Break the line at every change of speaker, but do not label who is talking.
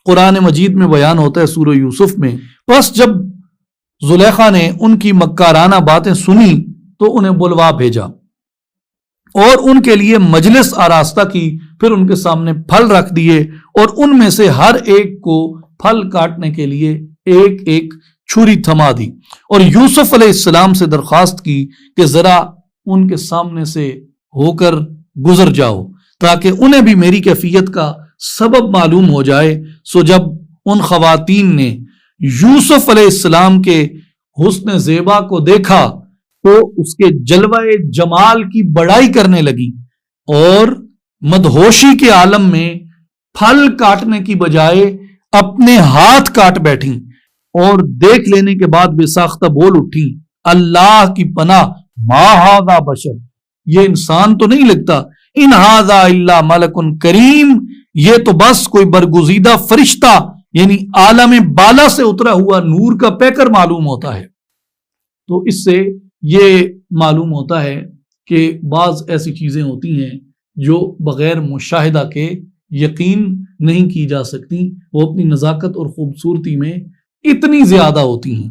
قرآن مجید میں بیان ہوتا ہے سورہ یوسف میں. بس جب زلیخا نے ان کی مکارانہ باتیں سنی تو انہیں بلوا بھیجا اور ان کے لیے مجلس آراستہ کی. پھر ان کے سامنے پھل رکھ دیے اور ان میں سے ہر ایک کو پھل کاٹنے کے لیے ایک ایک چھری تھما دی اور یوسف علیہ السلام سے درخواست کی کہ ذرا ان کے سامنے سے ہو کر گزر جاؤ تاکہ انہیں بھی میری کیفیت کا سبب معلوم ہو جائے. سو جب ان خواتین نے یوسف علیہ السلام کے حسن زیبا کو دیکھا تو اس کے جلوہ جمال کی بڑائی کرنے لگی اور مدہوشی کے عالم میں پھل کاٹنے کی بجائے اپنے ہاتھ کاٹ بیٹھیں اور دیکھ لینے کے بعد بے ساختہ بول اٹھی اللہ کی پناہ ما ھذا بشر، یہ انسان تو نہیں لگتا، ان ھذا الا ملک کریم، یہ تو بس کوئی برگزیدہ فرشتہ یعنی عالم بالا سے اترا ہوا نور کا پیکر معلوم ہوتا ہے. تو اس سے یہ معلوم ہوتا ہے کہ بعض ایسی چیزیں ہوتی ہیں جو بغیر مشاہدہ کے یقین نہیں کی جا سکتی، وہ اپنی نزاکت اور خوبصورتی میں اتنی زیادہ ہوتی ہیں.